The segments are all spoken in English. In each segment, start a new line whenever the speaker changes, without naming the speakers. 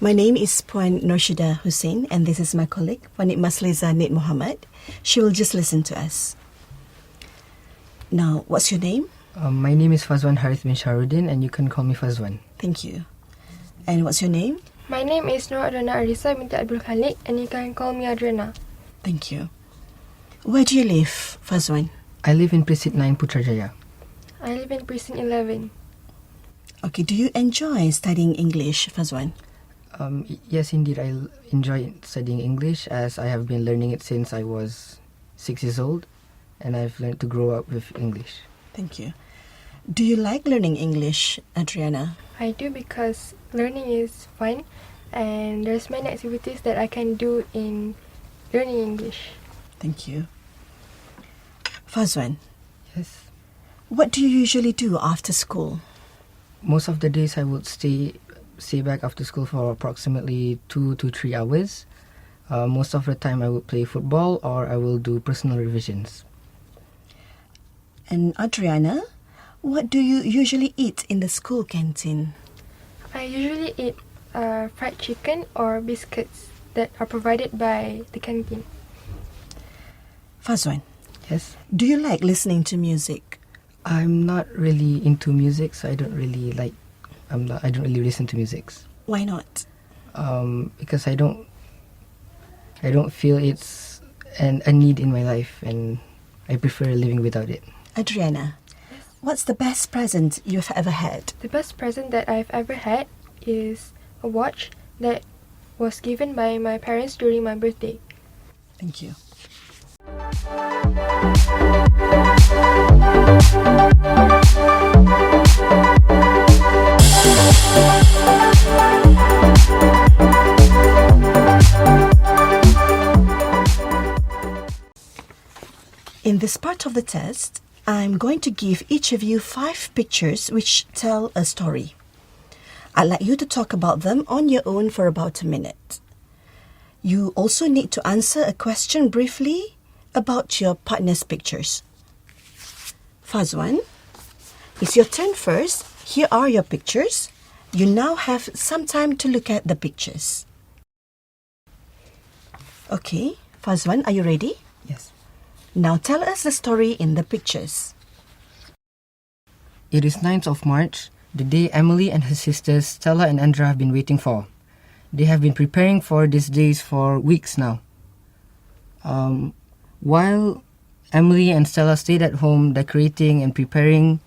My name is Puan Norshida Hussein, and this is my colleague, Puan Masliza Nid Muhammad. She will just listen to us. Now, what's your name?
My name is Fazwan Harith bin Shahrudin, and you can call me Fazwan.
Thank you. And what's your name?
My name is Nur Adriana Arisa binti Abdul Khalik, and you can call me Adriana.
Thank you. Where do you live, Fazwan?
I live in Precinct 9, Putrajaya.
I live in Precinct 11.
Okay, do you enjoy studying English, Fazwan?
Yes, indeed, I enjoy studying English as I have been learning it since I was 6 years old, and I've learned to grow up with English.
Thank you. Do you like learning English, Adriana?
I do because learning is fun and there's many activities that I can do in learning English.
Thank you. Fazwan,
Yes.
what do you usually do after school?
Most of the days I would stay back after school for approximately 2 to 3 hours. Most of the time I would play football or I will do personal revisions.
And Adriana, what do you usually eat in the school canteen?
I usually eat fried chicken or biscuits that are provided by the canteen.
Fazwan,
Yes.
do you like listening to music?
I'm not really into music, so I don't really listen to music.
Why not?
Because I don't feel it's a need in my life, and I prefer living without it.
Adriana, what's the best present you've ever had?
The best present that I've ever had is a watch that was given by my parents during my birthday.
Thank you. In this part of the test, I'm going to give each of you 5 pictures which tell a story. I'd like you to talk about them on your own for about a minute. You also need to answer a question briefly about your partner's pictures. Fazwan, it's your turn first. Here are your pictures. You now have some time to look at the pictures. Okay, Fazwan, are you ready?
Yes.
Now tell us the story in the pictures.
It is 9th of March, the day Emily and her sisters Stella and Andra have been waiting for. They have been preparing for these days for weeks now. While Emily and Stella stayed at home decorating and preparing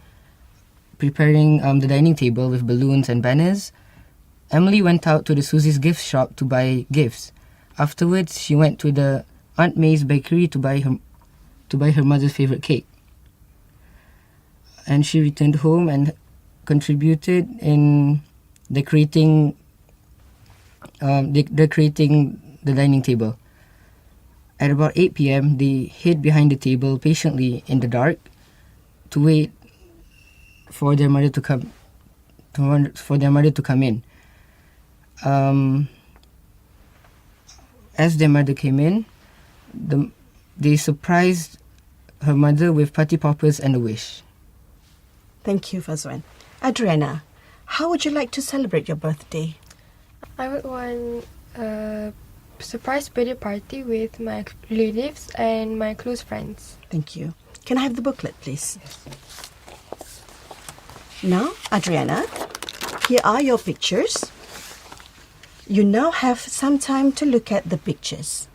the dining table with balloons and banners, Emily went out to the Susie's gift shop to buy gifts. Afterwards, she went to the Aunt May's bakery to buy her mother's favorite cake. And she returned home and contributed in decorating the dining table. At about 8 p.m., they hid behind the table patiently in the dark to wait for their mother to come in. As their mother came in, they surprised her mother with party poppers and a wish.
Thank you, Fazwan. Adriana, how would you like to celebrate your birthday?
I would want a surprise birthday party with my relatives and my close friends.
Thank you. Can I have the booklet, please? Now, Adriana, here are your pictures. You now have some time to look at the pictures.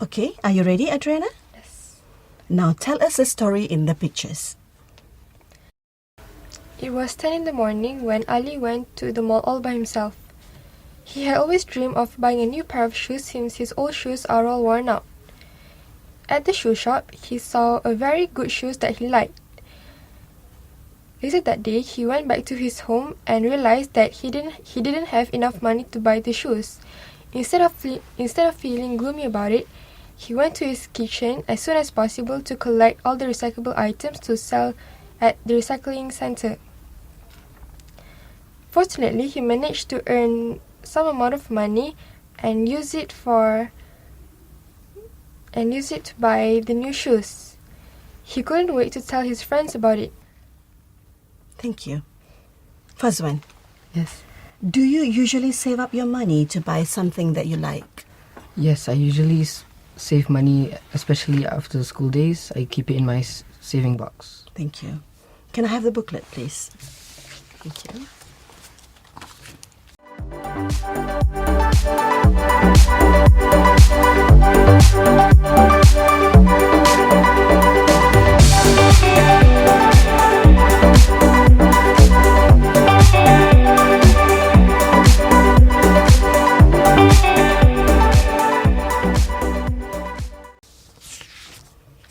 Okay, are you ready, Adriana?
Yes.
Now tell us the story in the pictures.
It was 10 in the morning when Ali went to the mall all by himself. He had always dreamed of buying a new pair of shoes since his old shoes are all worn out. At the shoe shop, he saw a very good shoes that he liked. Later that day, he went back to his home and realized that he didn't have enough money to buy the shoes. Instead of feeling gloomy about it, he went to his kitchen as soon as possible to collect all the recyclable items to sell at the recycling center. Fortunately, he managed to earn some amount of money and use it to buy the new shoes. He couldn't wait to tell his friends about it.
Thank you. Fazwan,
Yes.
do you usually save up your money to buy something that you like?
Yes, I usually save money, especially after school days. I keep it in my saving box.
Thank you. Can I have the booklet, please? Thank you.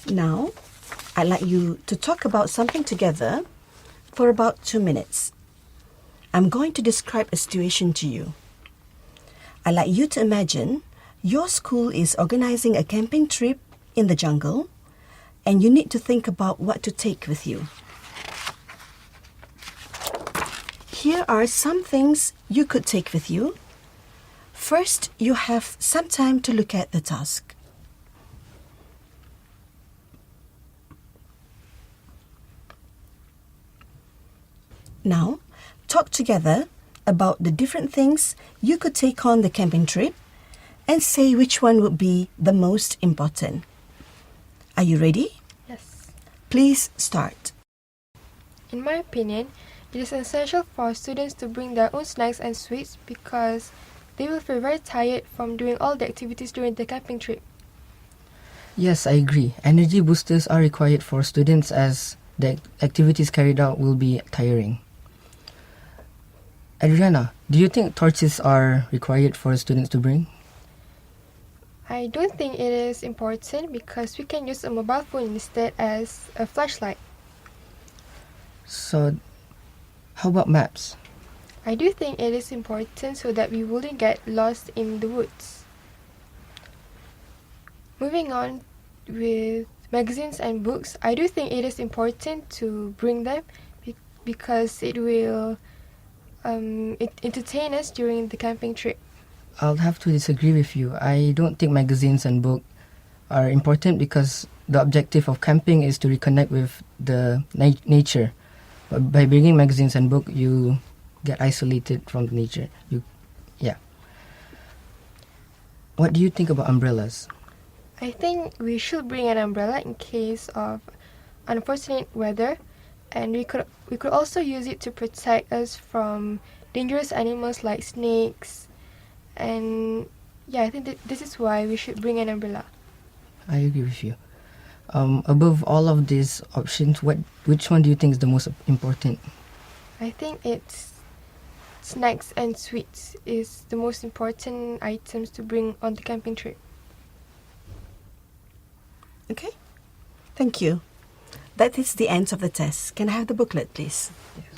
Now, I'd like you to talk about something together for about 2 minutes. I'm going to describe a situation to you. I'd like you to imagine your school is organizing a camping trip in the jungle, and you need to think about what to take with you. Here are some things you could take with you. First, you have some time to look at the task. Now, talk together about the different things you could take on the camping trip and say which one would be the most important. Are you ready?
Yes.
Please start.
In my opinion, it is essential for students to bring their own snacks and sweets because they will feel very tired from doing all the activities during the camping trip.
Yes, I agree. Energy boosters are required for students as the activities carried out will be tiring. Adriana, do you think torches are required for students to bring?
I don't think it is important because we can use a mobile phone instead as a flashlight.
So, how about maps?
I do think it is important so that we wouldn't get lost in the woods. Moving on with magazines and books, I do think it is important to bring them because it will entertain us during the camping trip.
I'll have to disagree with you. I don't think magazines and books are important because the objective of camping is to reconnect with the nature. But by bringing magazines and books, you get isolated from nature. What do you think about umbrellas?
I think we should bring an umbrella in case of unfortunate weather, and we could also use it to protect us from dangerous animals like snakes. And yeah, I think this is why we should bring an umbrella.
I agree with you. Above all of these options, which one do you think is the most important?
I think it's snacks and sweets is the most important items to bring on the camping trip.
Okay? Thank you. That is the end of the test. Can I have the booklet, please?
Yes.